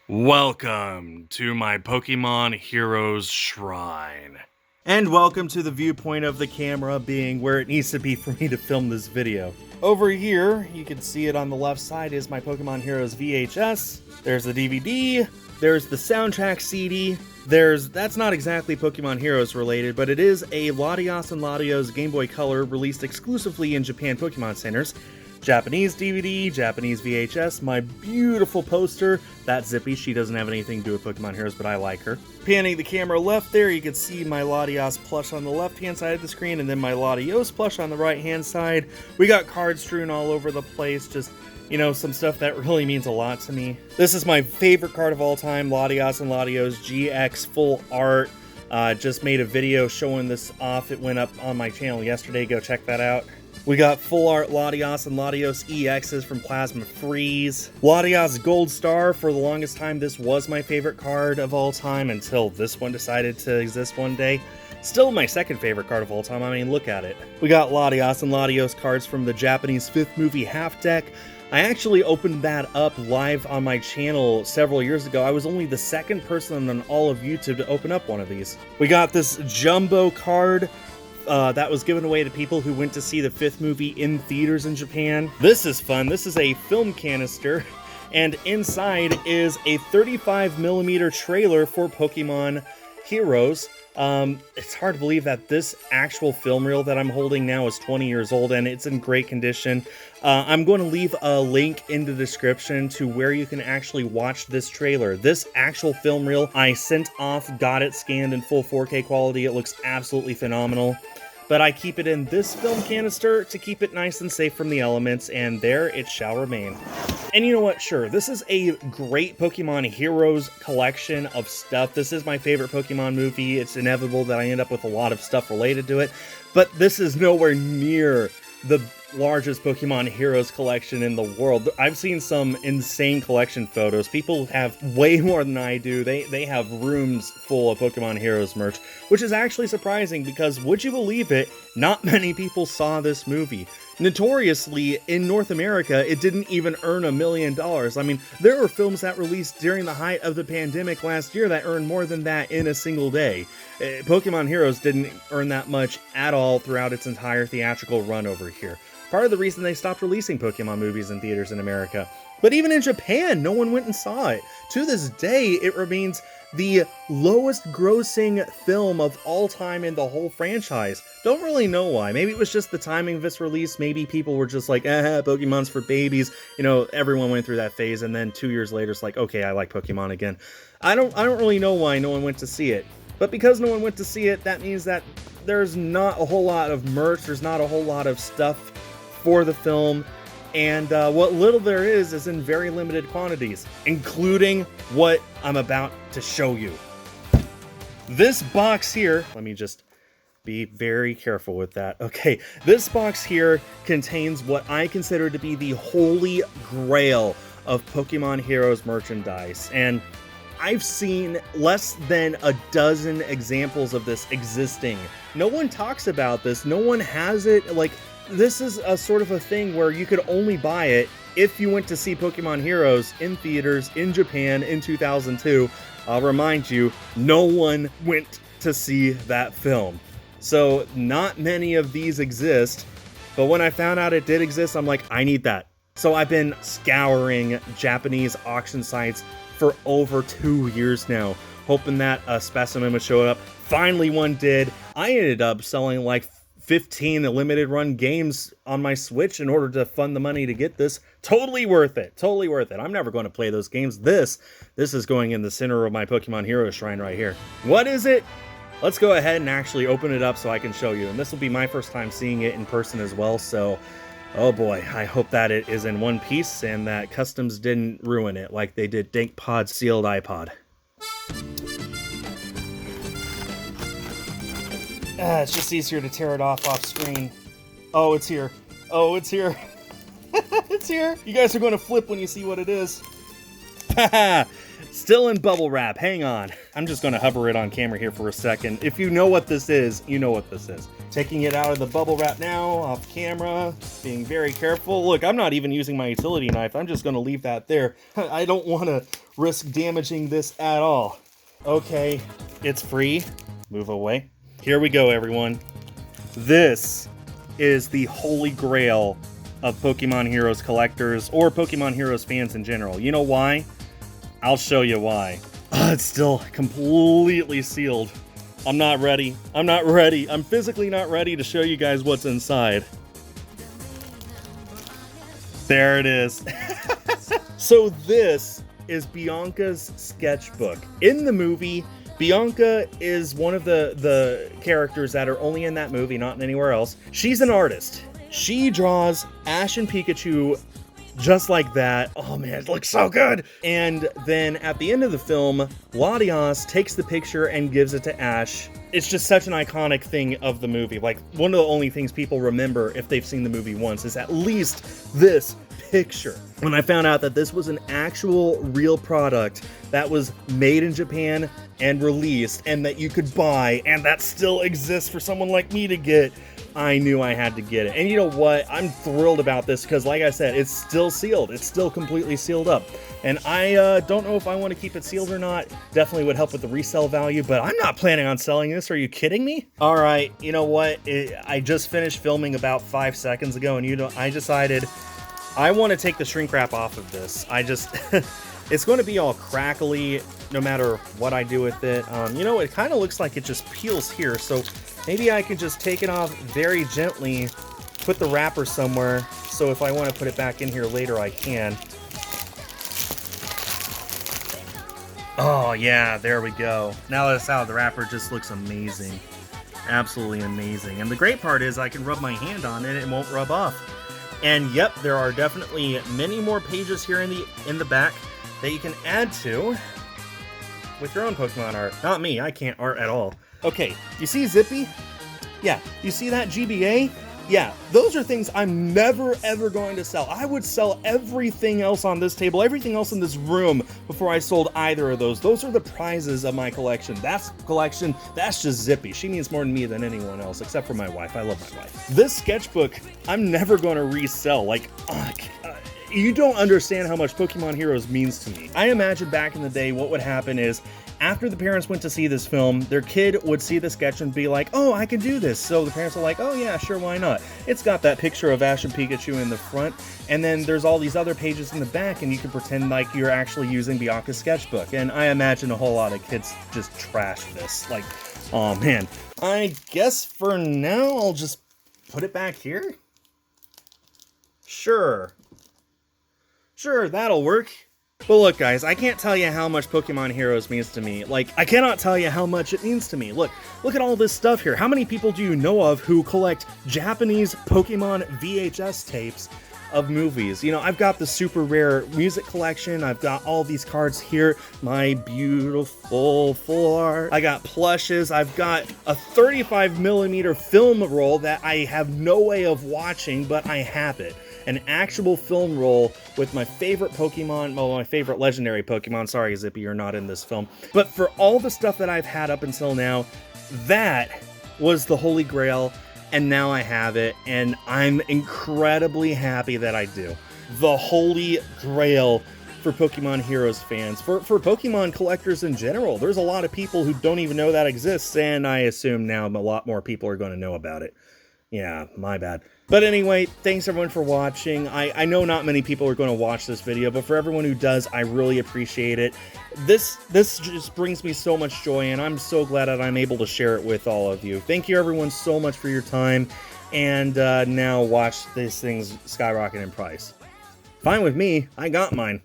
Welcome to my Pokemon Heroes Shrine. And welcome to the viewpoint of the camera being where it needs to be for me to film this video. Over here, you can see it on the left side is my Pokemon Heroes VHS. There's the DVD, there's the soundtrack CD, that's not exactly Pokemon Heroes related, but it is a Latios and Latios Game Boy Color released exclusively in Japan Pokemon Centers. Japanese DVD, Japanese VHS, my beautiful poster. That's Zippy. She doesn't have anything to do with Pokemon Heroes, but I like her. Panning the camera left there, you can see my Latios plush on the left-hand side of the screen, and then my Latios plush on the right-hand side. We got cards strewn all over the place, just, you know, some stuff that really means a lot to me. This is my favorite card of all time, Latios and Latios GX Full Art. Just made a video showing this off. It went up on my channel yesterday. Go check that out. We got Full Art Latios and Latios EXs from Plasma Freeze. Latios Gold Star, for the longest time, this was my favorite card of all time until this one decided to exist one day. Still my second favorite card of all time, I mean, look at it. We got Latios and Latios cards from the Japanese 5th movie Half Deck. I actually opened that up live on my channel several years ago. I was only the second person on all of YouTube to open up one of these. We got this jumbo card that was given away to people who went to see the 5th movie in theaters in Japan. This is fun. This is a film canister, and inside is a 35mm trailer for Pokemon Heroes. It's hard to believe that this actual film reel that I'm holding now is 20 years old, and it's in great condition. I'm going to leave a link in the description to where you can actually watch this trailer. This actual film reel I sent off, got it scanned in full 4K quality. It looks absolutely phenomenal. But I keep it in this film canister to keep it nice and safe from the elements, and there it shall remain. And you know what? Sure, this is a great Pokemon Heroes collection of stuff. This is my favorite Pokemon movie. It's inevitable that I end up with a lot of stuff related to it, but this is nowhere near the largest Pokemon Heroes collection in the world. I've seen some insane collection photos. People have way more than I do. They have rooms full of Pokemon Heroes merch, which is actually surprising because, would you believe it, not many people saw this movie. Notoriously, in North America, it didn't even earn $1 million. I mean, there were films that released during the height of the pandemic last year that earned more than that in a single day. Pokemon Heroes didn't earn that much at all throughout its entire theatrical run over here. Part of the reason they stopped releasing Pokemon movies in theaters in America. But even in Japan, no one went and saw it. To this day, it remains the lowest grossing film of all time in the whole franchise. Don't really know why. Maybe it was just the timing of its release. Maybe people were just like, Pokemon's for babies. You know, everyone went through that phase, and then 2 years later, it's like, okay, I like Pokemon again. I don't really know why no one went to see it. But because no one went to see it, that means that there's not a whole lot of merch. There's not a whole lot of stuff for the film. And what little there is in very limited quantities, including what I'm about to show you. This box here, let me just be very careful with that. Okay, this box here contains what I consider to be the holy grail of Pokemon Heroes merchandise. And I've seen less than a dozen examples of this existing. No one talks about this. No one has it. Like, this is a sort of a thing where you could only buy it if you went to see Pokemon Heroes in theaters in Japan in 2002. I'll remind you, no one went to see that film. So not many of these exist, but when I found out it did exist, I'm like, I need that. So I've been scouring Japanese auction sites for over 2 years now, hoping that a specimen would show up. Finally one did. I ended up selling like 15 limited run games on my Switch in order to fund the money to get this. Totally worth it. Totally worth it. I'm never going to play those games. This is going in the center of my Pokemon Hero Shrine right here. What is it? Let's go ahead and actually open it up so I can show you. And this will be my first time seeing it in person as well. So, oh boy, I hope that it is in one piece and that Customs didn't ruin it like they did Dank Pod's sealed iPod. It's just easier to tear it off screen. Oh, it's here. Oh, it's here. It's here. You guys are going to flip when you see what it is. Haha. Still in bubble wrap. Hang on. I'm just going to hover it on camera here for a second. If you know what this is, you know what this is. Taking it out of the bubble wrap now, off camera, being very careful. Look, I'm not even using my utility knife. I'm just going to leave that there. I don't want to risk damaging this at all. Okay, it's free. Move away. Here we go, everyone. This is the holy grail of Pokemon Heroes collectors or Pokemon Heroes fans in general. You know why? I'll show you why. It's still completely sealed. I'm not ready. I'm not ready. I'm physically not ready to show you guys what's inside. There it is. So this is Bianca's sketchbook. In the movie, Bianca is one of the characters that are only in that movie, not anywhere else. She's an artist. She draws Ash and Pikachu just like that. Oh man, it looks so good! And then at the end of the film, Latias takes the picture and gives it to Ash. It's just such an iconic thing of the movie. Like, one of the only things people remember if they've seen the movie once is at least this picture. When I found out that this was an actual real product that was made in Japan and released and that you could buy and that still exists for someone like me to get, I knew I had to get it. And you know what? I'm thrilled about this because, like I said, it's still sealed. It's still completely sealed up. And I don't know if I want to keep it sealed or not. Definitely would help with the resale value, but I'm not planning on selling this. Are you kidding me? All right, you know what? I just finished filming about 5 seconds ago, and I decided I want to take the shrink wrap off of this. It's going to be all crackly no matter what I do with it. You know, it kind of looks like it just peels here, so maybe I can just take it off very gently, put the wrapper somewhere, so if I want to put it back in here later, I can. Oh yeah, there we go. Now that it's out, the wrapper just looks amazing. Absolutely amazing. And the great part is I can rub my hand on it and it won't rub off. And yep, there are definitely many more pages here in the back that you can add to with your own Pokemon art. Not me, I can't art at all. Okay, you see Zippy? Yeah, you see that GBA? Yeah, those are things I'm never ever going to sell. I would sell everything else on this table, everything else in this room before I sold either of those. Those are the prizes of my collection. That's just Zippy. She means more to me than anyone else, except for my wife. I love my wife. This sketchbook, I'm never going to resell. Like, you don't understand how much Pokemon Heroes means to me. I imagine back in the day what would happen is, after the parents went to see this film, their kid would see the sketch and be like, oh, I can do this. So the parents are like, oh yeah, sure, why not? It's got that picture of Ash and Pikachu in the front, and then there's all these other pages in the back, and you can pretend like you're actually using Bianca's sketchbook. And I imagine a whole lot of kids just trash this. Like, oh man. I guess for now, I'll just put it back here? Sure, that'll work. But look, guys, I can't tell you how much Pokemon Heroes means to me. Like, I cannot tell you how much it means to me. Look at all this stuff here. How many people do you know of who collect Japanese Pokemon VHS tapes of movies? You know, I've got the super rare music collection. I've got all these cards here. My beautiful full art. I got plushes. I've got a 35mm film roll that I have no way of watching, but I have it. An actual film roll with my favorite Pokemon, well, my favorite legendary Pokemon. Sorry, Zippy, you're not in this film. But for all the stuff that I've had up until now, that was the Holy Grail, and now I have it, and I'm incredibly happy that I do. The Holy Grail for Pokemon Heroes fans, for Pokemon collectors in general. There's a lot of people who don't even know that exists, and I assume now a lot more people are going to know about it. Yeah, my bad. But anyway, thanks everyone for watching. I know not many people are going to watch this video, but for everyone who does, I really appreciate it. This just brings me so much joy, and I'm so glad that I'm able to share it with all of you. Thank you everyone so much for your time, and now watch these things skyrocket in price. Fine with me, I got mine.